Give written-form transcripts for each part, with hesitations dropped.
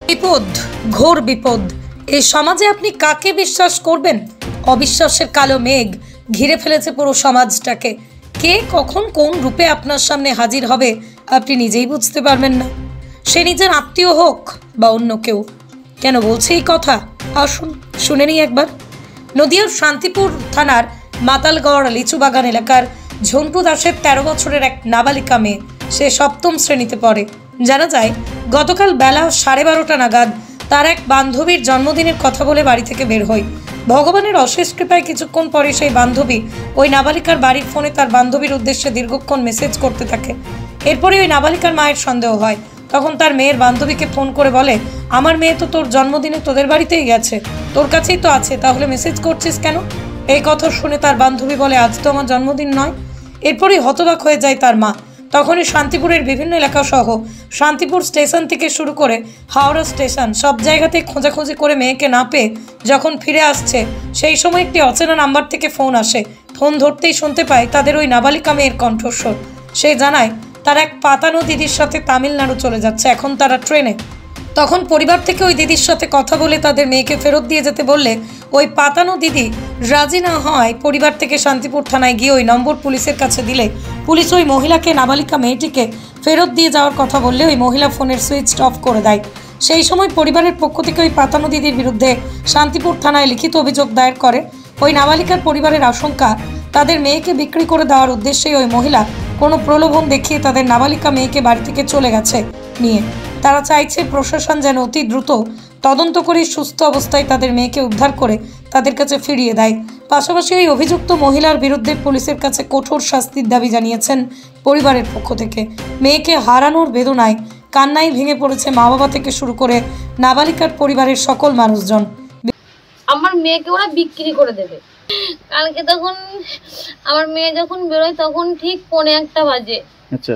বিপদ, ঘোর বিপদ। এই সমাজে আপনি কাকে বিশ্বাস করবেন? অবিশ্বাসের কালো মেঘ ঘিরে ফেলেছে পুরো সমাজটাকে। কে কখন কোন রূপে আপনার সামনে হাজির হবে আপনি নিজেই বুঝতে পারবেন না। সে নিজের আত্মীয় হোক বা অন্য কেউ। কেন বলছে এই কথা? আসুন শুনে নিই একবার। নদিয়ার শান্তিপুর থানার মাতালগড় লিচুবাগান এলাকার ঝন্টু দাসের 13 বছরের এক নাবালিকা মেয়ে। সে সপ্তম শ্রেণীতে পড়ে। জানা যায় গতকাল বেলা 12:30 নাগাদ তার এক বান্ধবীর জন্মদিনের কথা বলে বাড়ি থেকে বের হয়। ভগবানের অশেষ কৃপায় কিছুক্ষণ পরে সেই বান্ধবী ওই নাবালিকার বাড়ির ফোনে তার বান্ধবীর উদ্দেশ্যে দীর্ঘক্ষণ মেসেজ করতে থাকে। এরপরে ওই নাবালিকার মায়ের সন্দেহ হয়। তখন তার মেয়ের বান্ধবীকে ফোন করে বলে, আমার মেয়ে তো তোর জন্মদিনে তোদের বাড়িতেই গেছে, তোর কাছেই তো আছে, তাহলে মেসেজ করছিস কেন? এই কথা শুনে তার বান্ধবী বলে, আজ তো আমার জন্মদিন নয়। এরপরই হতবাক হয়ে যায় তার মা। তখনই শান্তিপুরের বিভিন্ন এলাকা সহ শান্তিপুর স্টেশন থেকে শুরু করে হাওড়া স্টেশন সব জায়গাতেই খোঁজাখুঁজি করে মেয়েকে না পেয়ে যখন ফিরে আসছে, সেই সময় একটি অচেনা নাম্বার থেকে ফোন আসে। ফোন ধরতেই শুনতে পায় তাদের ওই নাবালিকা মেয়ের কণ্ঠস্বর। সে জানায় তার এক পাতানো দিদির সাথে তামিলনাড়ু চলে যাচ্ছে, এখন তারা ট্রেনে। তখন পরিবার থেকে ওই দিদির সাথে কথা বলে তাদের মেয়েকে ফেরত দিয়ে যেতে বললে ওই পাতানো দিদি রাজি না হয় পরিবার থেকে শান্তিপুর থানায় গিয়ে ওই নম্বর পুলিশের কাছে দিলে পুলিশ ওই মহিলাকে নাবালিকা মেয়েটিকে ফেরত দিয়ে যাওয়ার কথা বললে ওই মহিলা ফোনের সুইচ অফ করে দেয়। সেই সময় পরিবারের পক্ষ থেকে ওই পাতানো দিদির বিরুদ্ধে শান্তিপুর থানায় লিখিত অভিযোগ দায়ের করে। ওই নাবালিকার পরিবারের আশঙ্কা তাদের মেয়েকে বিক্রি করে দেওয়ার উদ্দেশ্যে ওই মহিলা কোনো প্রলোভন দেখিয়ে তাদের নাবালিকা মেয়েকে বাড়ি থেকে চলে গেছে নিয়ে। তারা চাইছে প্রশাসন যেন অতি দ্রুত তদন্ত করে সুস্থ অবস্থায় তাদের মেয়েকে উদ্ধার করে তাদের কাছে ফিরিয়ে দেয়। পাশাপাশি ওই অভিযুক্ত মহিলার বিরুদ্ধে পুলিশের কাছে কঠোর শাস্তির দাবি জানিয়েছেন পরিবারের পক্ষ থেকে। মেয়েকে হারানোর বেদনায় কান্নায় ভেঙে পড়েছে মা বাবা থেকে শুরু করে নাবালিকার পরিবারের সকল মানুষজন। আমার মেয়েকে ওরা বিক্রি করে দেবে। কালকে তখন আমার মেয়ে যখন বেরোয় তখন ঠিক 1:45 বাজে। আচ্ছা,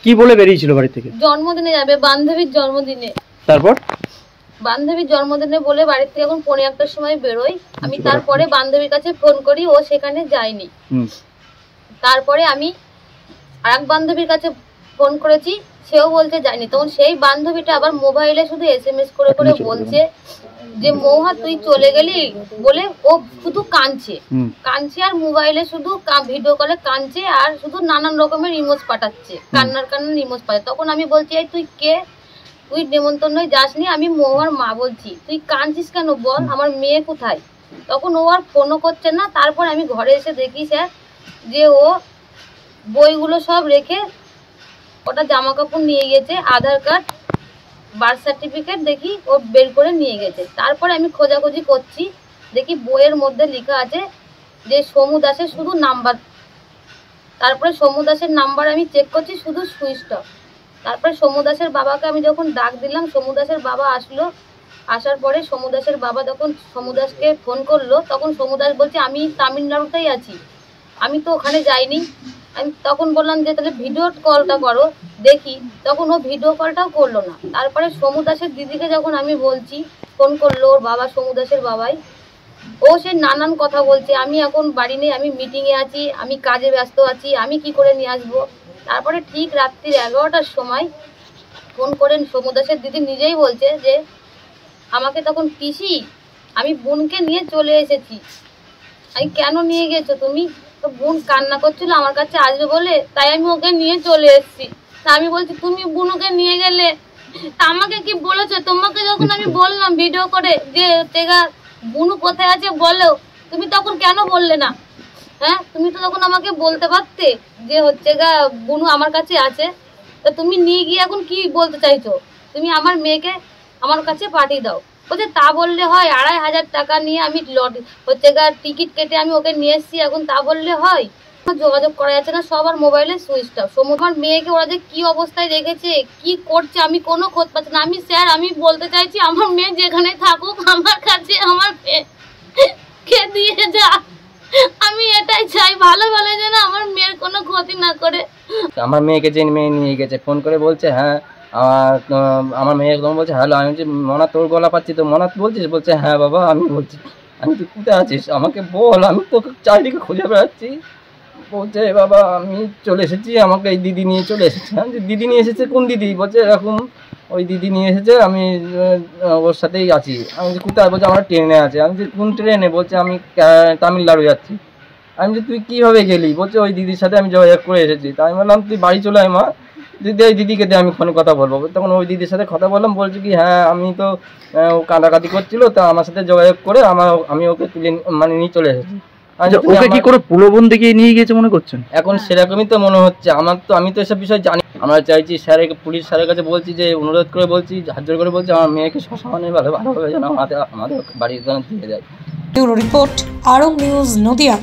কি বলে বেরিয়েছিল বাড়ি থেকে? জন্মদিনে যাবে, বান্ধবীর জন্মদিনে। তারপর বান্ধবীর জন্মদিনে বলে বাড়ি থেকে এখন 1:45-র সময় বেরোয়। আমি তারপরে বান্ধবীর কাছে ফোন করি, ও সেখানে যায়নি। তারপরে আমি আরেক বান্ধবীর কাছে ফোন করেছি, সেও বলছে যায়নি। তখন সেই বান্ধবীটা আবার মোবাইলে শুধু SMS করে করে বলছে যে মৌহা তুই চলে গেলি বলে, ও শুধু কাঁদছে আর মোবাইলে শুধু ভিডিও কলে কাঁদছে আর শুধু নানান রকমের ইমোজ পাঠাচ্ছে, কান্নার ইমোজ পাঠাচ্ছে। তখন আমি বলছি, এই তুই কে? তুই নেমন্তন্নই যাসনি? আমি মৌহার মা বলছি, তুই কাঁদছিস কেন বল, আমার মেয়ে কোথায়? তখন ও আর ফোনও করছে না। তারপর আমি ঘরে এসে দেখি স্যার যে ও বইগুলো সব রেখে ওটা জামা কাপড় নিয়ে গেছে, আধার কার্ড, বার্থ সার্টিফিকেট দেখি ও বের করে নিয়ে গেছে। তারপরে আমি খোঁজাখুঁজি করছি, দেখি বইয়ের মধ্যে লেখা আছে যে সমু দাসের শুধু নাম্বার। তারপরে সমু দাসের নাম্বার আমি চেক করছি, শুধু সুইচ অফ। তারপরে সমু দাসের বাবাকে আমি যখন ডাক দিলাম, সমু দাসের বাবা আসলো। আসার পরে সমু দাসের বাবা যখন সমু দাসকে ফোন করলো, তখন সমু দাস বলছে আমি তামিলনাড়ুতেই আছি, আমি তো ওখানে যাইনি। আমি তখন বললাম যে তাহলে ভিডিও কলটা করো দেখি। তখন ও ভিডিও কলটাও করলো না। তারপরে সমু দাসের দিদিকে যখন আমি বলছি, ফোন করলো ওর বাবা, সমু দাসের বাবাই, ও সে নানান কথা বলছে, আমি এখন বাড়ি নেই, আমি মিটিংয়ে আছি, আমি কাজে ব্যস্ত আছি, আমি কি করে নিয়ে আসবো। তারপরে ঠিক রাত্রি 11টার সময় ফোন করেন সমু দাসের দিদি নিজেই বলছে যে আমাকে তখন, পিসি আমি বোনকে নিয়ে চলে এসেছি। আমি, কেন নিয়ে গেছো তুমি? তো বোন কান্না করছিল আমার কাছে আসবে বলে, তাই আমি ওকে নিয়ে চলে এসেছি। তা আমি বলছি তুমি বোনকে নিয়ে গেলে তা আমাকে কি বলেছো? তোমাকে যখন আমি বললাম ভিডিও করে যে তেগা বুনু কোথায় আছে বলো, তুমি তখন কেন বললে না? হ্যাঁ, তুমি তো তখন আমাকে বলতে পারতে যে হচ্ছে গা বুনু আমার কাছে আছে। তা তুমি নিয়ে গিয়ে এখন কি বলতে চাইছো? তুমি আমার মেয়েকে আমার কাছে পাঠিয়ে দাও। বলছে তা বললে হয়? 2,500 টাকা নিয়ে আমি হচ্ছে গা টিকিট কেটে আমি ওকে নিয়ে এসেছি, এখন তা বললে হয়? যোগাযোগ করা যাচ্ছে না, সবার মোবাইলে সুইচ অফ। আমার মেয়েকে ওরা যে কি অবস্থায় রেখেছে, কি করছে, আমি কোনো খোঁজ পাচ্ছি না। আমি স্যার আমি বলতে চাইছি আমার মেয়ে যেখানে থাকুক আমার কাছে আমার মেয়েকে দিয়ে যা। আমি এটাই চাই, ভালো ভালো যেন আমার মেয়ের কোনো ক্ষতি না করে। আমার মেয়েকে যে মেয়ে নিয়ে গেছে ফোন করে বলছে, হ্যাঁ আমার মেয়ে একদম বলছে হ্যালো। আমি বলছি মনা তোর গলা পাচ্ছি তো, মনা বলছিস? বলছে হ্যাঁ বাবা আমি বলছি। আমি তুই কোথায় আছিস আমাকে বল, আমি তোকে চারিদিকে খুঁজে বেড়াচ্ছি। বলছে বাবা আমি চলে এসেছি, আমাকে এই দিদি নিয়ে চলে এসেছে। দিদি নিয়ে এসেছে? কোন দিদি? বলছে এরকম ওই দিদি নিয়ে এসেছে, আমি ওর সাথেই আছি। আমি যে কোথায়, বলছে আমরা ট্রেনে আছে। আমি যে কোন ট্রেনে, বলছে আমি তামিলনাড়ু যাচ্ছি। আমি যে তুই কীভাবে গেলি, বলছে ওই দিদির সাথে আমি যোগাযোগ করে এসেছি। তাই আমি বললাম তুই বাড়ি চলে আয় মা, দিদি এই দিদিকে দিয়ে আমি ফোনে কথা বলবো। তখন ওই দিদির সাথে কথা বললাম, বলছে কি হ্যাঁ আমি তো ও কাঁদাকাটি করছিল, তা আমার সাথে যোগাযোগ করে আমি ওকে তুলে মানে নিয়ে চলে এসেছি। ওকে কি করে প্রলোভন দেখিয়ে নিয়ে গিয়েছে মনে করছেন? এখন সেরকমই তো মনে হচ্ছে আমার, তো আমি তো এসব বিষয় জানি। আমরা চাইছি স্যারের, পুলিশ স্যারের কাছে বলছি যে অনুরোধ করে বলছি, হাত জোর করে বলছি আমার মেয়েকে সসম্মানে ভালোভাবে যেন আমাদের বাড়ির দিয়ে যায়। ব্যুরো রিপোর্ট, আরং নিউজ, নদিয়া।